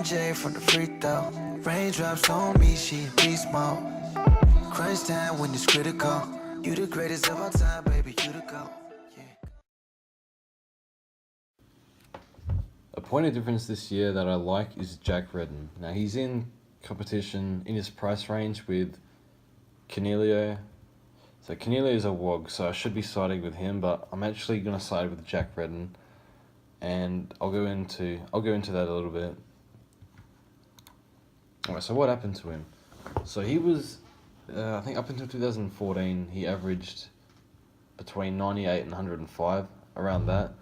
MJ from the free throw. Raindrops on me, she in beast mode. Crunch time when it's critical. You the greatest of all time, baby, you the GOAT. A point of difference this year that I like is Jack Redden. Now he's in competition in his price range with Canelio. So Canelio is a WOG, so I should be siding with him, but I'm actually gonna side with Jack Redden, and I'll go into that a little bit. Alright, so what happened to him? So he was, I think up until 2014, he averaged between 98 and 105, around that,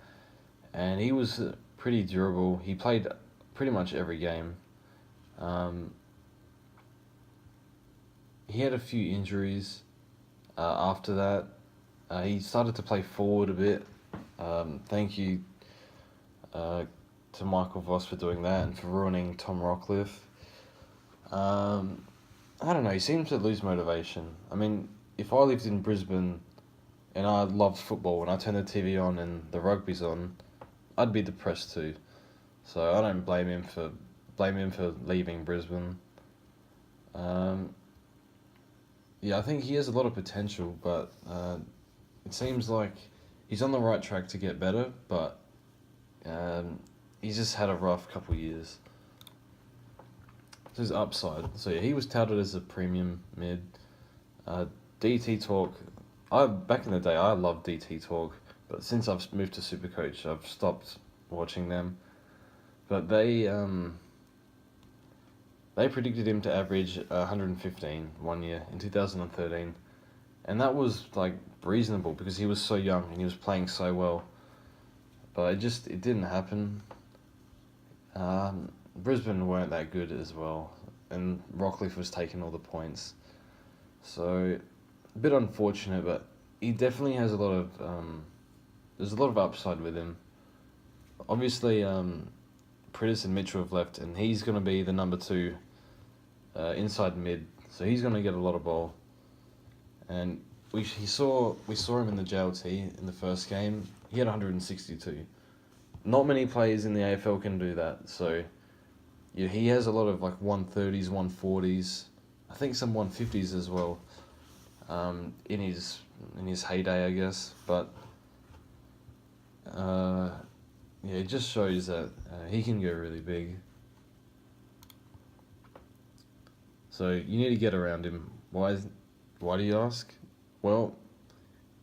and he was pretty durable. He played pretty much every game. He had a few injuries after that. He started to play forward a bit. Thank you to Michael Voss for doing that and for ruining Tom Rockcliffe. I don't know, he seems to lose motivation. I mean, if I lived in Brisbane and I loved football and I turned the TV on and the rugby's on, I'd be depressed too. So I don't blame him for leaving Brisbane. Yeah, I think he has a lot of potential, but it seems like he's on the right track to get better, but he's just had a rough couple years. His upside. So yeah, he was touted as a premium mid. DT Talk. Back in the day I loved DT Talk, but since I've moved to Supercoach, I've stopped watching them. But they predicted him to average 115 one year in 2013, and that was like reasonable because he was so young and he was playing so well. But it didn't happen. Brisbane weren't that good as well, and Rockcliffe was taking all the points. So, a bit unfortunate, but he definitely has a lot of, there's a lot of upside with him. Obviously, Pritis and Mitchell have left, and he's going to be the number 2 inside mid, so he's going to get a lot of ball. And we saw him in the JLT in the first game. He had 162. Not many players in the AFL can do that, so yeah, he has a lot of like 130s, 140s, I think some 150s as well, in his heyday, I guess. But yeah, it just shows that he can go really big. So you need to get around him. Why do you ask? Well,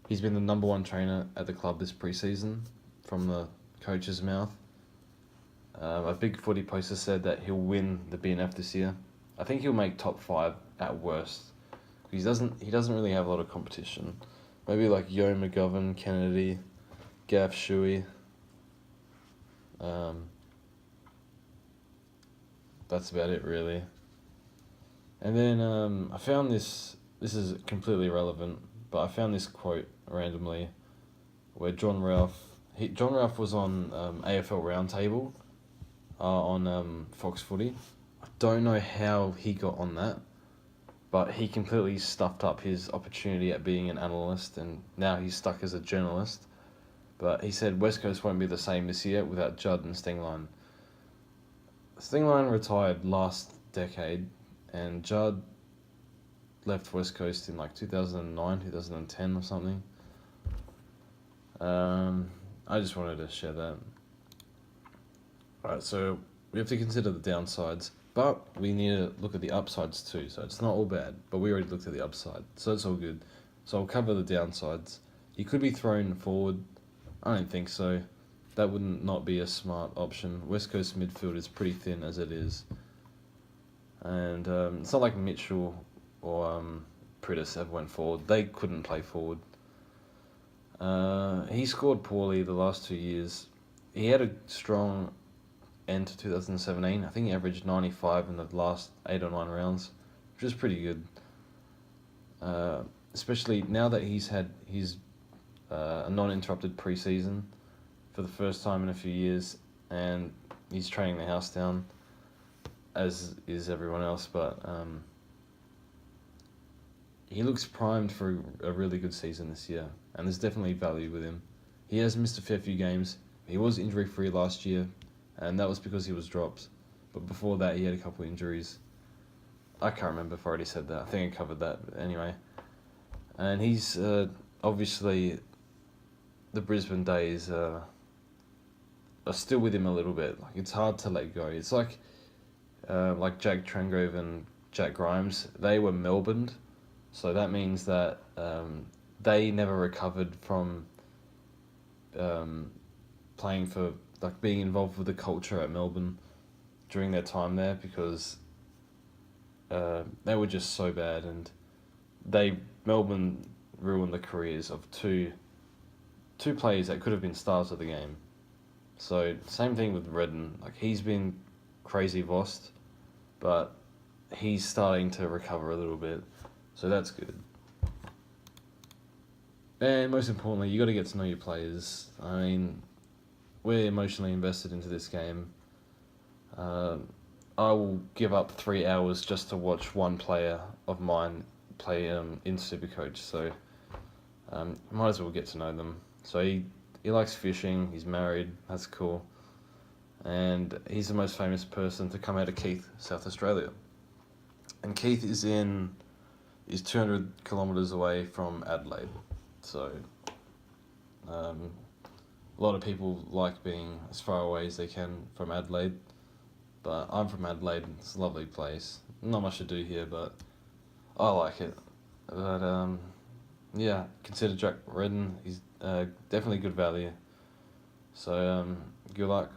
he's been the number 1 trainer at the club this preseason, from the coach's mouth. A big footy poster said that he'll win the BNF this year. I think he'll make top 5 at worst. He doesn't really have a lot of competition. Maybe like Yo McGovern, Kennedy, Gav Shuey. That's about it really. And then I found this is completely irrelevant, but I found this quote randomly where John Ralph was on AFL Roundtable on Fox Footy. I don't know how he got on that, but he completely stuffed up his opportunity at being an analyst, and now he's stuck as a journalist. But he said West Coast won't be the same this year without Judd and Stingline. Stingline retired last decade, and Judd left West Coast in like 2009, 2010 or something. I just wanted to share that. Alright, so we have to consider the downsides, but we need to look at the upsides too. So it's not all bad, but we already looked at the upside, so it's all good. So I'll cover the downsides. He could be thrown forward. I don't think so. That wouldn't not be a smart option. West Coast midfield is pretty thin as it is. And it's not like Mitchell or Pritis ever went forward. They couldn't play forward. He scored poorly the last 2 years. He had a strong end to 2017. I think he averaged 95 in the last 8 or 9 rounds, which is pretty good. Especially now that he's had his a non-interrupted preseason for the first time in a few years, and he's training the house down, as is everyone else. But he looks primed for a really good season this year, and there's definitely value with him. He has missed a fair few games. He was injury-free last year, and that was because he was dropped. but before that he had a couple injuries. I can't remember if I already said that. I think I covered that, but anyway. And he's obviously the Brisbane days are still with him a little bit. Like it's hard to let go. It's like Jack Trangrove and Jack Grimes. They were Melbourne, so that means that they never recovered from playing for like being involved with the culture at Melbourne during their time there because they were just so bad, and Melbourne ruined the careers of two players that could have been stars of the game. So same thing with Redden. Like he's been crazy lost, but he's starting to recover a little bit, so that's good. And most importantly, you got to get to know your players. I mean, we're emotionally invested into this game. I will give up 3 hours just to watch one player of mine play in Supercoach. So might as well get to know them. So he likes fishing. He's married. That's cool. And he's the most famous person to come out of Keith, South Australia. And Keith is 200 kilometres away from Adelaide. So a lot of people like being as far away as they can from Adelaide. But I'm from Adelaide. It's a lovely place. Not much to do here, but I like it. But yeah, consider Jack Redden. He's definitely good value. So good luck.